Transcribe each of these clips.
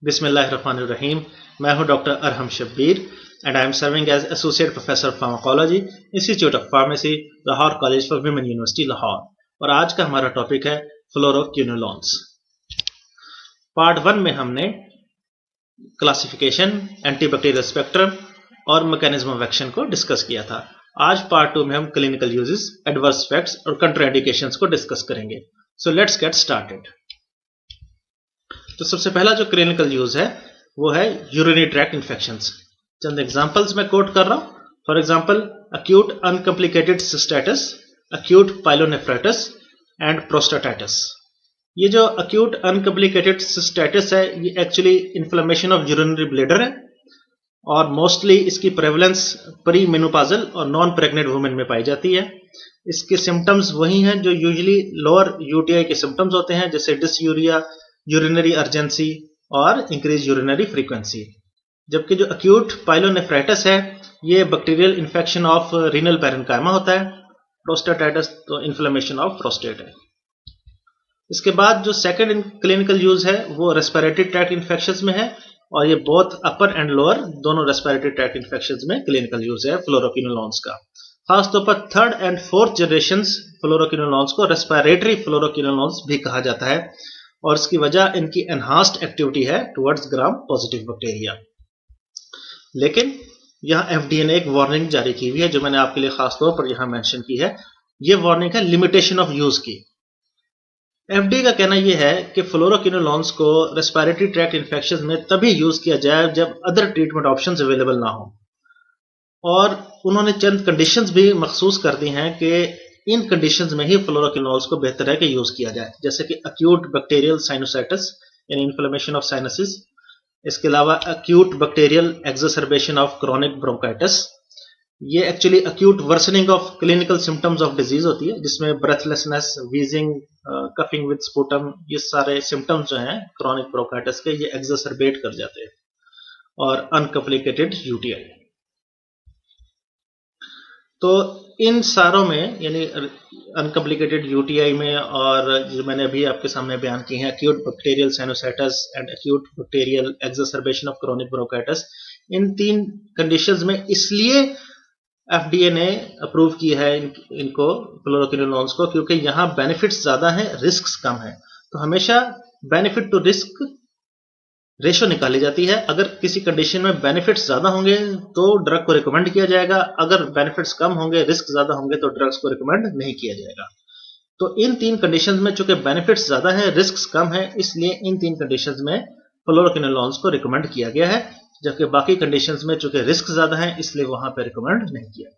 बिस्मिल्लाहिर्रहमानिर्रहीम। मैं हूं doctor Arham Shabbir and I am serving as associate professor pharmacology, institute of pharmacy, Lahore college for women, university Lahore. और आज का हमारा टॉपिक है फ्लोरोक्विनोलोन्स। पार्ट 1 में हमने क्लासिफिकेशन, एंटीबैक्टीरियल स्पेक्ट्रम और मैकेनिज्म ऑफ एक्शन को डिस्कस किया था। आज पार्ट 2 में हम क्लिनिकल यूजेस, एडवर्स इफेक्ट्स और कंट्राइंडिकेशंस को डिस्कस करेंगे। So let's get started. तो सबसे पहला जो क्लिनिकल यूज है वो है यूरिनरी ट्रैक्ट इन्फेक्शंस। चंद एग्जांपल्स मैं कोट कर रहा हूं। For example, acute uncomplicated cystitis, acute pyelonephritis and prostatitis. ये जो अक्यूट अनकॉम्प्लिकेटेड सिस्टाइटिस है ये actually inflammation of urinary bladder है और मोस्टली इसकी प्रेवलेंस प्री मेनोपॉजल और नॉन प्रेग्नेंट वुमेन में पाई जाती है। इसके सिम्टम्स वही हैं जो यूजुअली लोअर यूटीआई के सिम्टम्स होते हैं, जैसे डिसयूरिया, यूरिनरी अर्जेंसी और इंक्रीज यूरिनरी फ्रीक्वेंसी। जबकि जो अक्यूट पाइलोनेफ्राइटिस है ये bacterial infection of renal parenchyma होता है। प्रोस्टाटाइटिस तो इन्फ्लेमेशन ऑफ प्रोस्टेट है। इसके बाद जो सेकंड क्लिनिकल यूज है वो रेस्पिरेटरी ट्रैक्ट इन्फेक्शंस में है और ये बोथ अपर एंड लोअर दोनों रेस्पिरेटरी ट्रैक्ट इन्फेक्शंस में क्लिनिकल यूज है फ्लोरोक्विनोलोन्स का। खासतौर पर third and fourth generation fluoroquinolones को रेस्पिरेटरी फ्लोरोक्विनोलोन्स भी कहा जाता है और इसकी वजह इनकी एनहांस्ड एक्टिविटी है टुवर्ड्स ग्राम पॉजिटिव बैक्टीरिया। लेकिन यहां एफडीए ने एक वार्निंग जारी की हुई है जो मैंने आपके लिए खासतौर पर यहां मेंशन की है। यह वार्निंग है लिमिटेशन ऑफ यूज की। एफडीए का कहना यह है कि फ्लोरोक्विनोलोन्स को रेस्पिरेटरी ट्रैक्ट इन्फेक्शंस में तभी यूज किया जाए जब अदर ट्रीटमेंट ऑप्शंस अवेलेबल ना हो, और उन्होंने चंद कंडीशंस भी मखसूस कर दी हैं कि इन कंडीशंस में ही फ्लोरोक्विनोलोन्स को बेहतर है कि यूज किया जाए, जैसे कि अक्यूट बैक्टीरियल साइनोसाइटिस यानी इन्फ्लेमेशन ऑफ साइनसिस। इसके अलावा acute bacterial exacerbation of chronic bronchitis. ये actually acute worsening of clinical symptoms of disease होती है जिसमें breathlessness, wheezing, coughing with sputum, ये सारे सिम्टम्स जो हैं क्रोनिक ब्रोंकाइटिस के ये एक्सरबेट कर जाते हैं। और अनकॉम्प्लिकेटेड यूटीआई। तो इन सारों में यानी अनकॉम्प्लिकेटेड यूटीआई में और जो मैंने अभी आपके सामने बयान की हैं acute bacterial sinusitis and acute bacterial exacerbation of chronic bronchitis, इन तीन कंडीशंस में इसलिए एफडीए ने अप्रूव किया है इनको फ्लोरोक्विनोलोन्स को क्योंकि यहाँ बेनिफिट्स ज्यादा हैं, रिस्क कम है। तो हमेशा बेनिफिट टू रिस्क रेशो निकाली जाती है। अगर किसी कंडीशन में बेनिफिट्स ज्यादा होंगे तो ड्रग को रिकमेंड किया जाएगा, अगर बेनिफिट्स कम होंगे, रिस्क ज्यादा होंगे तो ड्रग्स को रिकमेंड नहीं किया जाएगा। तो इन तीन कंडीशंस में चूंकि बेनिफिट्स ज्यादा है, रिस्क कम है, इसलिए इन तीन कंडीशंस में फ्लोरोक्विनोलोन्स को रिकमेंड किया गया है, जबकि बाकी कंडीशंस में चूंकि रिस्क ज्यादा है इसलिए वहां पर रिकमेंड नहीं किया।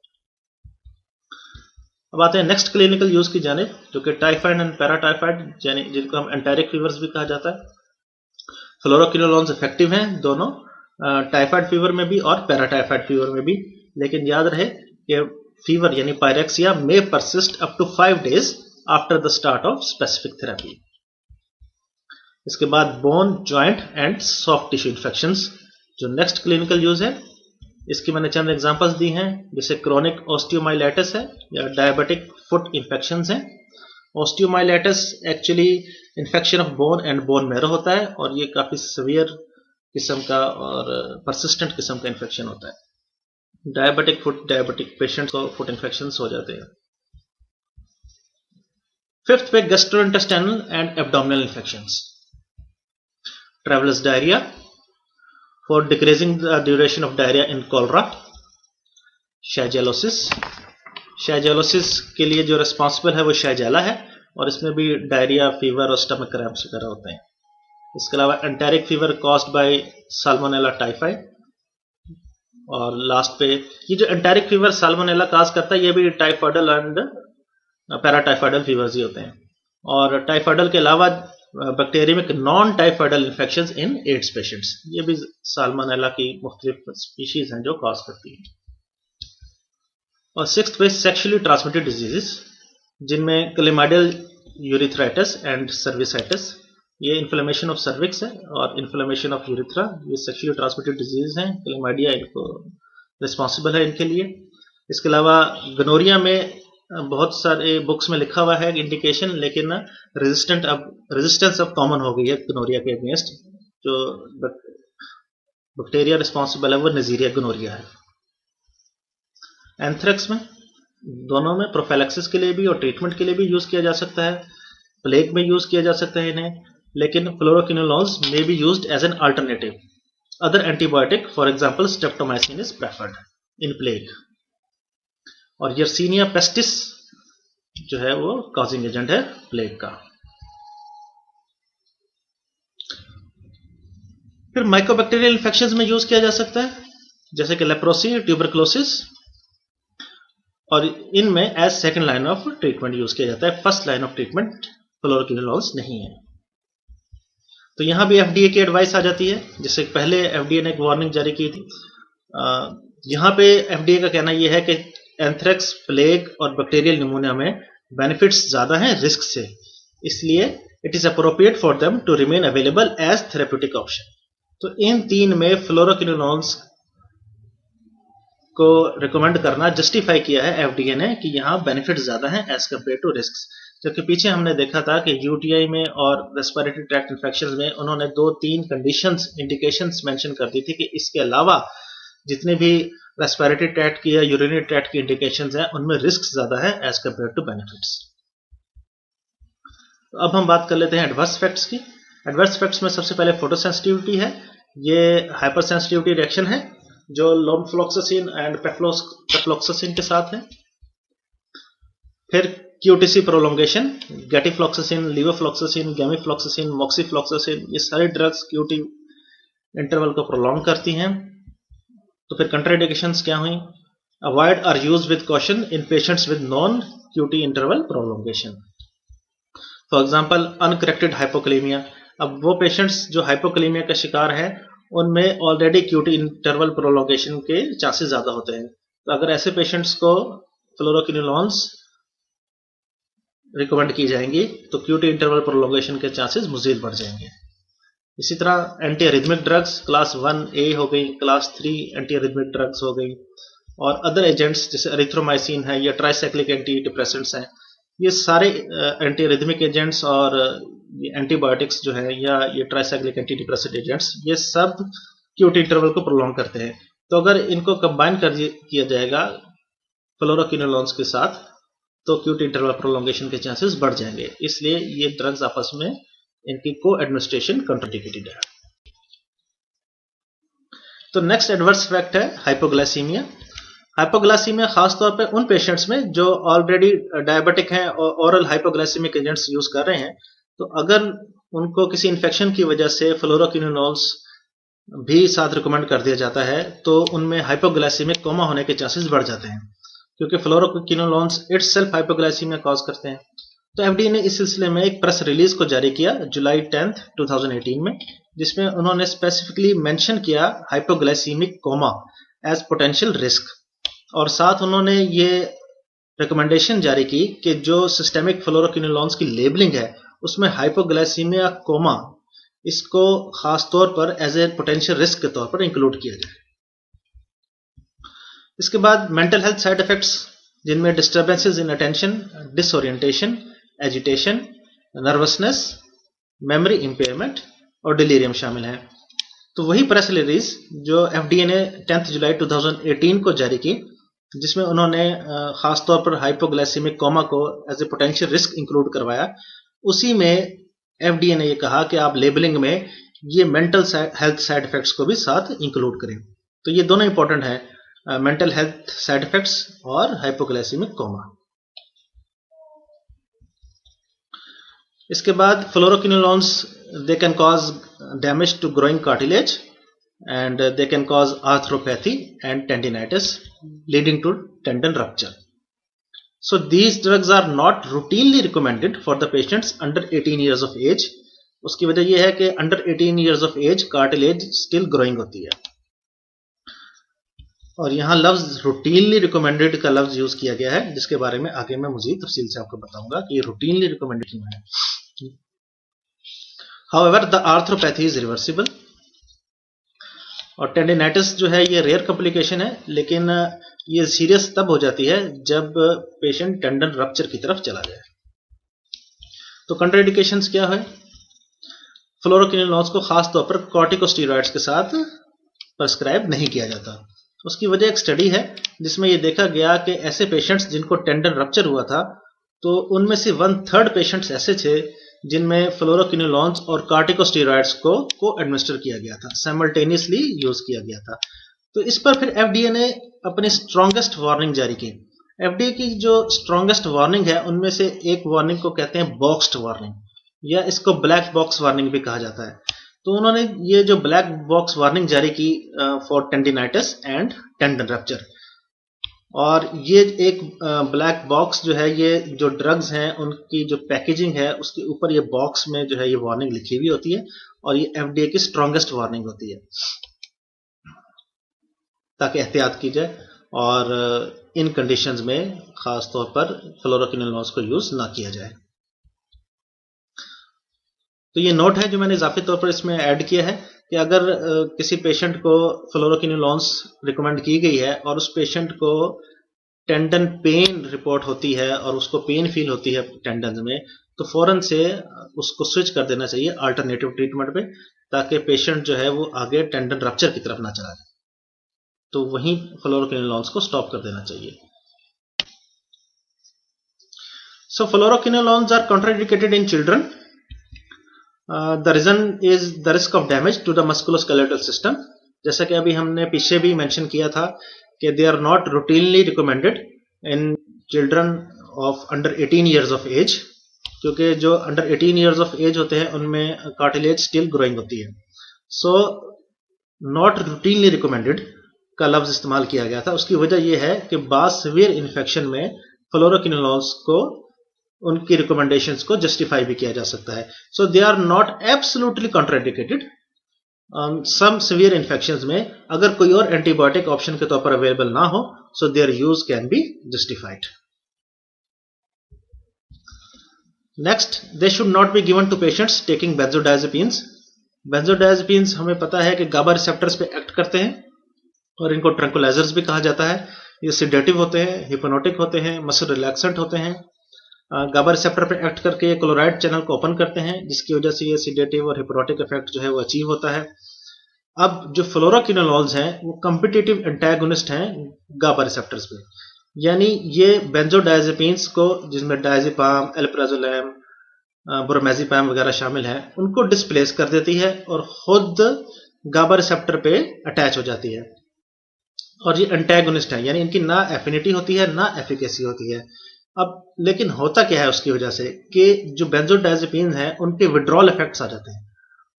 अब आते हैं नेक्स्ट क्लिनिकल यूज की जानिब, जो कि टाइफाइड एंड पैराटाइफाइड यानी जिनको हम एंटेरिक फीवर्स भी कहा जाता है। फ्लोरोक्विनोलोन्स इफेक्टिव हैं दोनों टाइफाइड फीवर में भी और पैराटाइफाइड फीवर में भी, लेकिन याद रहे कि फीवर यानी pyrexia may persist up to 5 days after the start of specific therapy. इसके बाद bone, joint and soft tissue infections जो नेक्स्ट क्लिनिकल यूज है, इसकी मैंने चंद एग्जांपल्स दी हैं, जैसे क्रोनिक ऑस्टियोमाइलाइटिस है या डायबिटिक फुट इन्फेक्शंस हैं। Osteomyelitis actually infection of bone and bone marrow होता है और ये काफी सीवियर किस्म का और परसिस्टेंट किस्म का इन्फेक्शन होता है। डायबिटिक पेशेंट्स को फुट इन्फेक्शंस हो जाते हैं। फिफ्थ पे gastrointestinal and abdominal infections. Travellers diarrhoea for decreasing the duration of diarrhoea in cholera. Shigellosis, shigellosis के लिए जो रिस्पॉन्सिबल है वो शाइजेला है और इसमें भी डायरिया, फीवर और स्टमक क्रैम्प्स वगैरह होते हैं। इसके अलावा enteric fever caused by salmonella typhi. और लास्ट पे ये जो एंटेरिक फीवर साल्मोनेला काज करता है ये भी टाइफाइडल एंड पैराटाइफाइडल फीवर्स ही होते हैं। और टाइफाइडल के अलावा बैक्टीरियमिक नॉन टाइफाइडल इन्फेक्शंस इन एड्स पेशेंट्स, ये भी साल्मोनेला की मुख्तलिफ स्पीशीज हैं जो कॉज करती हैं। और सिक्स्थ पे सेक्सुअली ट्रांसमिटेड डिजीजेस जिनमें क्लेमाइडियल यूरिथ्राइटिस एंड सर्विसाइटिस, ये इन्फ्लेमेशन ऑफ सर्विक्स है और इन्फ्लेमेशन ऑफ यूरिथ्रा, ये सेक्सुअली ट्रांसमिटेड डिजीज हैं। क्लेमाइडिया इनको रिस्पॉन्सिबल है इनके लिए। इसके अलावा गनोरिया में बहुत सारे बुक्स में लिखा हुआ है इंडिकेशन, लेकिन रेजिस्टेंस अब कॉमन हो गई है गनोरिया के अगेंस्ट। जो बैक्टीरिया रिस्पॉन्सिबल है वो नेज़ीरिया गोनोरिया है। एंथ्रेक्स में दोनों में प्रोफाइलैक्सिस के लिए भी और ट्रीटमेंट के लिए भी यूज किया जा सकता है, प्लेग में यूज किया जा सकता है इन्हें, लेकिन fluoroquinolones may be used as an alternative. Other antibiotic for example streptomycin is preferred in plague. और यर्सीनिया पेस्टिस जो है वो कॉजिंग एजेंट है प्लेग का। फिर माइकोबैक्टीरियल इन्फेक्शंस में यूज किया जा सकता है, जैसे कि लेप्रोसी, ट्यूबरकुलोसिस, और इनमें as second line of treatment use किया जाता है। First line of treatment fluoroquinolones नहीं है। तो यहां भी एफडीए की एडवाइस आ जाती है, जैसे पहले एफडीए ने एक वार्निंग जारी की थी। यहां पे एफडीए का कहना यह है कि एंथ्रेक्स, प्लेग और बैक्टीरियल निमोनिया में बेनिफिट्स ज्यादा हैं रिस्क से, इसलिए it is appropriate for them to remain available as therapeutic option. तो इन तीन में फ्लोरोक्विनोलोन्स को रिकमेंड करना जस्टिफाई किया है एफडीए ने कि यहाँ बेनिफिट ज्यादा हैं एज कम्पेयर टू रिस्क। जबकि पीछे हमने देखा था कि यूटीआई में और रेस्पिरेटरी ट्रैक्ट इन्फेक्शंस में उन्होंने 2-3 कंडीशंस, इंडिकेशंस मेंशन कर दी थी कि इसके अलावा जितने भी रेस्पिरेटरी ट्रैक्ट की या यूरिनरी ट्रैक्ट की इंडिकेशंस हैं उनमें रिस्क ज्यादा है एज कम्पेयर टू बेनिफिट्स। तो अब हम बात कर लेते हैं एडवर्स इफेक्ट्स की। एडवर्स इफेक्ट्स में सबसे पहले फोटोसेंसिटिविटी है। ये हाइपर सेंसिटिविटी रिएक्शन है जो लोमफ्लॉक्सासिन एंड पेफ्लॉक्सासिन के साथ है। फिर QTc prolongation, gatifloxacin, levofloxacin, gemifloxacin, moxifloxacin, ये सारी ड्रग्स क्यूटी इंटरवल को प्रोलॉन्ग करती हैं। तो फिर कंट्राइंडिकेशंस क्या हुई? Avoid or use with caution in patients with non QT interval prolongation. For example uncorrected hypokalaemia. अब वो पेशेंट्स जो हाइपोकलीमिया का शिकार है उनमें ऑलरेडी क्यूटी इंटरवल प्रोलोंगेशन के चांसेस ज्यादा होते हैं। तो अगर ऐसे पेशेंट्स को फ्लोरोक्विनोलोन्स रिकमेंड की जाएंगी तो क्यूटी इंटरवल प्रोलोंगेशन के चांसेस मजीद बढ़ जाएंगे। इसी तरह anti arrhythmic drugs class 1A हो गई, क्लास 3 एंटी एरिथमिक ड्रग्स हो गई, और अदर एजेंट्स जैसे एरिथ्रोमाइसिन है या ट्राइसाइक्लिक एंटी डिप्रेसेंट्स हैं, ये सारे एंटी एरिथमिक एजेंट्स और एंटीबायोटिक्स जो है या ये ट्राइसाइक्लिक एंटी डिप्रेसेंट एजेंट्स, ये सब क्यूटी इंटरवल को प्रोलॉन्ग करते हैं। तो अगर इनको कंबाइन कर किया जाएगा फ्लोरोक्विनोलोन्स के साथ तो क्यूटी इंटरवल प्रोलॉन्गेशन के चांसेस बढ़ जाएंगे। इसलिए ये ड्रग्स आपस में इनकी को एडमिनिस्ट्रेशन कंट्राइंडिकेटेड है। तो नेक्स्ट एडवर्स इफेक्ट है हाइपोग्लाइसीमिया। हाइपोग्लाइसीमिया खासतौर पे उन पेशेंट्स में जो ऑलरेडी डायबिटिक हैं और ओरल हाइपोग्लाइसीमिक एजेंट्स यूज कर रहे हैं, तो अगर उनको किसी इन्फेक्शन की वजह से फ्लोरोक्विनोलोन्स भी साथ रिकमेंड कर दिया जाता है तो उनमें हाइपोग्लाइसीमिक कोमा होने के चांसेस बढ़ जाते हैं, क्योंकि फ्लोरोक्विनोलोन्स इटसेल्फ हाइपोग्लाइसीमिया कॉज करते हैं। तो एफडीए ने इस सिलसिले में एक प्रेस रिलीज को जारी किया जुलाई 10, 2018 में, जिसमें उन्होंने स्पेसिफिकली मेंशन किया hypoglycaemic coma as potential risk, और साथ उन्होंने ये रिकमेंडेशन जारी की कि जो सिस्टेमिक फ्लोरोक्विनोलोन्स की लेबलिंग है उसमें हाइपोग्लाइसीमिया कोमा इसको खासतौर पर एज ए पोटेंशियल रिस्क के तौर पर इंक्लूड किया जाए। इसके बाद मेंटल हेल्थ साइड इफेक्ट्स, जिनमें disturbances in attention, disorientation, agitation, nervousness, memory impairment और डिलीरियम शामिल हैं। तो वही प्रेस रिलीज जो एफडीए ने 10 जुलाई 2018 को जारी की, जिसमें उन्होंने खासतौर पर हाइपोग्लाइसीमिक कोमा को as a potential risk include करवाया, उसी में एफडीए ने यह कहा कि आप लेबलिंग में ये मेंटल हेल्थ साइड इफेक्ट्स को भी साथ इंक्लूड करें। तो ये दोनों इंपॉर्टेंट है, मेंटल हेल्थ साइड इफेक्ट्स और हाइपोग्लाइसीमिक कोमा। इसके बाद fluoroquinolones they can cause damage to growing cartilage and they can cause arthropathy and tendinitis leading to tendon rupture. So these drugs are not routinely recommended for the patients under 18 years of age. उसकी वजह यह है कि under 18 years of age cartilage still growing होती है, और यहाँ लफ्ज routinely recommended का लफ्ज यूज किया गया है, जिसके बारे में आगे मैं मजीद तफसील से आपको बताऊंगा कि routinely recommended क्यों है। However, the arthropathy is reversible. और टेंडिनाइटिस जो है ये रेयर कॉम्प्लिकेशन है, लेकिन ये सीरियस तब हो जाती है जब पेशेंट टेंडन रप्चर की तरफ चला जाए। तो कंट्राइंडिकेशंस क्या है? फ्लोरोक्विनोलोन्स को खास तौर पर कॉर्टिकोस्टेरॉइड्स के साथ प्रेस्क्राइब नहीं किया जाता। उसकी वजह एक स्टडी है जिसमें यह देखा गया कि ऐसे पेशेंट्स जिनको टेंडन रप्चर हुआ था तो उनमें से 1/3 पेशेंट्स ऐसे थे जिनमें फ्लोरोक्विनोलोन्स और कॉर्टिकोस्टेरॉइड्स को एडमिनिस्टर किया गया था, साइमल्टेनियसली यूज किया गया था। तो इस पर फिर एफडीए ने अपनी स्ट्रॉन्गेस्ट वार्निंग जारी की। एफडीए की जो स्ट्रॉन्गेस्ट वार्निंग है उनमें से एक वार्निंग को कहते हैं बॉक्स्ड वार्निंग, या इसको ब्लैक बॉक्स वार्निंग भी कहा जाता है। तो उन्होंने ये जो ब्लैक बॉक्स वार्निंग जारी की for tendinitis and tendon rupture, और ये एक ब्लैक बॉक्स जो है, ये जो ड्रग्स हैं उनकी जो पैकेजिंग है उसके ऊपर ये बॉक्स में जो है ये वार्निंग लिखी हुई होती है, और ये एफडीए की स्ट्रॉन्गेस्ट वार्निंग होती है ताकि एहतियात की जाए और इन कंडीशंस में खास तौर पर फ्लोरोक्विनोलोन्स को यूज ना किया जाए। तो ये नोट है जो मैंने इजाफी तौर पर इसमें ऐड किया है कि अगर किसी पेशेंट को फ्लोरोक्विनोलोन्स रिकमेंड की गई है और उस पेशेंट को टेंडन पेन रिपोर्ट होती है और उसको पेन फील होती है टेंडन में, तो फौरन से उसको स्विच कर देना चाहिए अल्टरनेटिव ट्रीटमेंट पे, ताकि पेशेंट जो है वो आगे टेंडन रप्चर की तरफ ना चला जाए। तो वहीं फ्लोरोक्विनोलोन्स को स्टॉप कर देना चाहिए। So fluoroquinolones are contraindicated in children. The reason is the risk of damage to the musculoskeletal system. जैसा कि अभी हमने पीछे भी मेंशन किया था कि they are not routinely recommended in children of under 18 years of age, क्योंकि जो अंडर 18 ईयर्स ऑफ एज होते हैं उनमें कार्टिलेज स्टिल ग्रोइंग होती है। सो नॉट रूटीनली रिकमेंडेड का लफ्ज इस्तेमाल किया गया था। उसकी वजह यह है कि बाद सीवियर इन्फेक्शन में फ्लोरोक्विनोलोन्स को उनकी रिकमेंडेशंस को जस्टिफाई भी किया जा सकता है। So they are not absolutely contraindicated. Some severe infections में अगर कोई और एंटीबायोटिक ऑप्शन के तौर पर अवेलेबल ना हो, so their use can be justified. Next, they should not be given to patients taking benzodiazepines. Benzodiazepines हमें पता है कि गाबा रिसेप्टर्स पे एक्ट करते हैं और इनको ट्रैंकुलाइजर्स भी कहा जाता है। ये सिडेटिव होते हैं, हिप्नोटिक होते हैं, मसल रिलैक्सेंट होते हैं। गाबा रिसेप्टर पर एक्ट करके क्लोराइड चैनल को ओपन करते हैं, जिसकी वजह से ये सिडेटिव और हिप्नोटिक इफेक्ट जो है वो अचीव होता है। अब जो फ्लोरोक्विनोलोन्स हैं वो कॉम्पिटिटिव एंटागोनिस्ट हैं गाबा रिसेप्टर्स पे, यानी ये बेंजोडायजेपिन्स को, जिसमें डायजेपाम, एल्प्राजोलैम, ब्रोमेज़ेपाम वगैरह शामिल हैं, उनको डिस्प्लेस कर देती है और खुद गाबा रिसेप्टर पे अटैच हो जाती है। और ये एंटागोनिस्ट है, यानी इनकी ना एफिनिटी होती है ना एफिकेसी होती है। अब लेकिन होता क्या है उसकी वजह से कि जो बेंजोडायजेपिन है उनके विड्रॉल इफेक्ट्स आ जाते हैं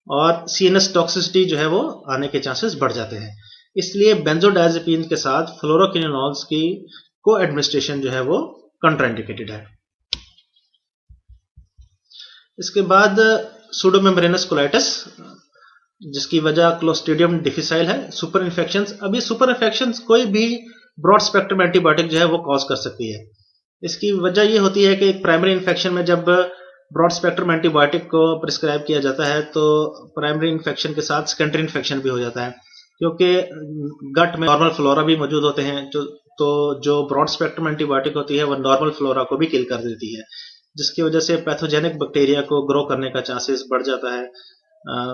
और सीएनएस टॉक्सिसिटी जो है वो आने के चांसेस बढ़ जाते हैं। इसलिए बेंजोडायजेपिन के साथ फ्लोरोक्विनोलोन्स की को एडमिनिस्ट्रेशन जो है वो कॉन्ट्राइंडिकेटेड है। इसके बाद सूडोमेम्ब्रेनस कोलाइटिस, जिसकी वजह क्लोस्ट्रीडियम डिफिसाइल है। सुपर इन्फेक्शंस, अब ये सुपर इन्फेक्शंस कोई भी ब्रॉड स्पेक्ट्रम एंटीबायोटिक जो है वो कॉज कर सकती है। इसकी वजह ये होती है कि एक प्राइमरी इन्फेक्शन में जब ब्रॉड स्पेक्ट्रम एंटीबायोटिक को प्रिस्क्राइब किया जाता है तो प्राइमरी इन्फेक्शन के साथ सेकेंडरी इन्फेक्शन भी हो जाता है, क्योंकि गट में नॉर्मल फ्लोरा भी मौजूद होते हैं। तो जो ब्रॉड स्पेक्ट्रम एंटीबायोटिक होती है वह नॉर्मल फ्लोरा को भी किल कर देती है, जिसकी वजह से पैथोजेनिक बैक्टीरिया को ग्रो करने का चांसेस बढ़ जाता है,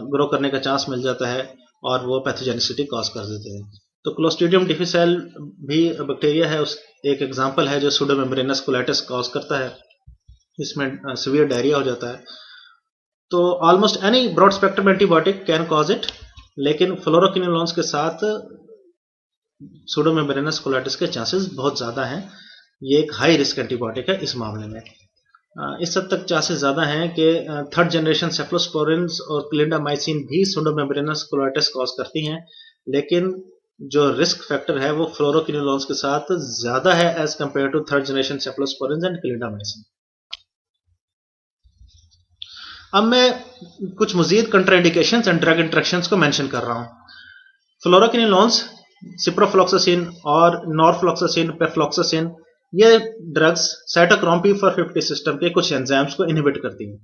ग्रो करने का चांस मिल जाता है और वो पैथोजेनिसिटी कॉज कर देते हैं। तो क्लोस्ट्रीडियम डिफिसाइल भी बैक्टीरिया है, उस एक एग्जांपल है जो सूडोमेम्ब्रेनस कोलाइटिस कॉज करता है। इसमें सीवियर डायरिया हो जाता है। तो almost any broad spectrum antibiotic can cause it, लेकिन फ्लोरोक्विनोलोन्स के साथ सूडोमेम्ब्रेनस कोलाइटिस के चांसेस बहुत ज़्यादा हैं। ये एक हाई रिस्क एंटीबायोटिक है इस मामले में। इस हद तक चांसेस ज़्यादा हैं कि थर्ड जनरेशन सेफ्लोस्पोरिन्स और क्लिंडामाइसिन भी सूडोमेम्ब्रेनस कोलाइटिस कॉज करती हैं, लेकिन जो रिस्क फैक्टर है वो फ्लोरोक्विनोलोन्स के साथ ज़्यादा है as compared to third generation cephalosporins and clindamycin. अब मैं कुछ मजीद कंट्राइंडिकेशंस एंड ड्रग इंटरेक्शंस को मेंशन कर रहा हूँ। फ्लोरोक्विनोलोन्स, सिप्रोफ्लॉक्सासिन और नॉरफ्लॉक्सासिन, पेफ्लॉक्सासिन, ये ड्रग्स साइटोक्रोम P450 सिस्टम के कुछ एंजाइम्स को इनहिबिट करती हैं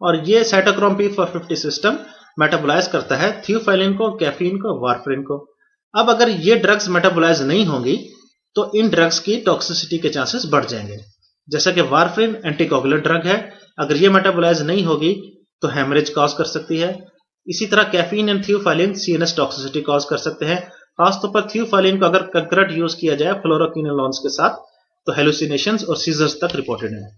और ये साइटोक्रोम P450 सिस्टम मेटाबोलाइज करता है थियोफाइलिन को, कैफीन को, वारफरिन को। अब अगर ये ड्रग्स मेटाबोलाइज नहीं होंगी तो इन ड्रग्स की टॉक्सिसिटी के चांसेस बढ़ जाएंगे। जैसा कि वारफरिन एंटीकोगुलेंट ड्रग है, अगर ये मेटाबोलाइज नहीं होगी तो हेमरेज कॉज कर सकती है। इसी तरह caffeine and theophylline CNS toxicity cause कर सकते हैं। खासतौर पर थियोफाइलिन को अगर कंकरेंट यूज किया जाए फ्लोरोक्विनोलोन्स के साथ तो हेलुसिनेशंस और सीजर्स तक रिपोर्टेड है।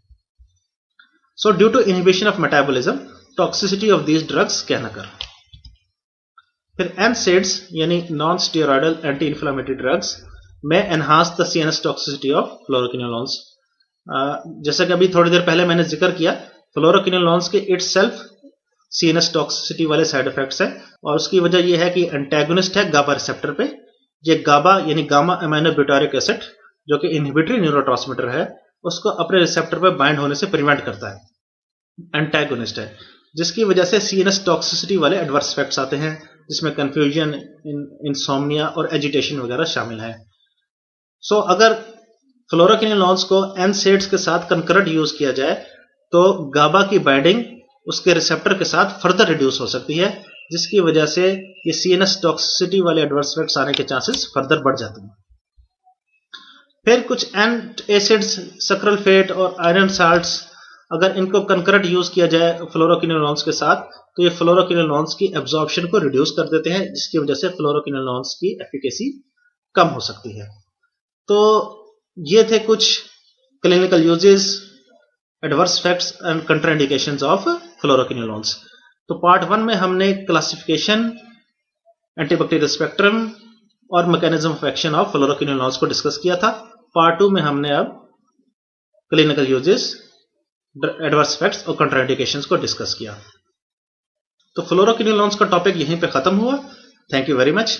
So due to inhibition of metabolism toxicity of these drugs can occur. फिर NSAIDs यानी non steroidal anti inflammatory drugs में enhance the CNS toxicity of fluoroquinolones. जैसा कि अभी थोड़ी देर पहले मैंने जिक्र किया, फ्लोरोक्विनोलोन्स के इटसेल्फ सीएनएस टॉक्सिसिटी वाले साइड इफेक्ट्स हैं और उसकी वजह यह है कि एंटेगोनिस्ट है गाबा रिसेप्टर पे। ये गाबा यानी गामा अमीनो ब्यूटारिक एसिड जो कि इनहिबिटरी न्यूरोट्रांसमीटर है उसको अपने रिसेप्टर पे बाइंड होने से प्रिवेंट करता है, एंटेगोनिस्ट है, जिसकी वजह से सीएनएस टॉक्सिसिटी वाले एडवर्स इफेक्ट्स आते हैं जिसमें कंफ्यूजन, इंसोम्निया और एजिटेशन वगैरह शामिल है। सो अगर फ्लोरोक्विनोलोन्स को NSAIDs के साथ कंकरेंट यूज किया जाए तो गाबा की बाइंडिंग उसके रिसेप्टर के साथ फर्दर रिड्यूस हो सकती है, जिसकी वजह से ये सीएनएस टॉक्सिसिटी वाले एडवर्स इफेक्ट्स आने के चांसेस फर्दर बढ़ जाते हैं। फिर कुछ एसिड्स, सक्राल्फेट और आयरन साल्ट्स, अगर इनको कंकरेंट यूज किया जाए फ्लोरोक्विनोलोन्स के साथ तो ये फ्लोरोक्विनोलोन्स की एब्जॉर्प्शन को रिड्यूस कर देते हैं, जिसकी वजह से फ्लोरोक्विनोलोन्स की एफिकेसी कम हो सकती है। तो ये थे कुछ clinical uses, adverse effects and contraindications of fluoroquinolones. तो पार्ट 1 में हमने क्लासिफिकेशन, एंटीबैक्टीरियल स्पेक्ट्रम और mechanism of action of fluoroquinolones को डिस्कस किया था। पार्ट 2 में हमने अब क्लिनिकल यूजेस, एडवर्स इफेक्ट्स और कंट्राइंडिकेशंस को डिस्कस किया। तो फ्लोरोक्विनोलोन्स का टॉपिक यहीं पे खत्म हुआ। Thank you very much.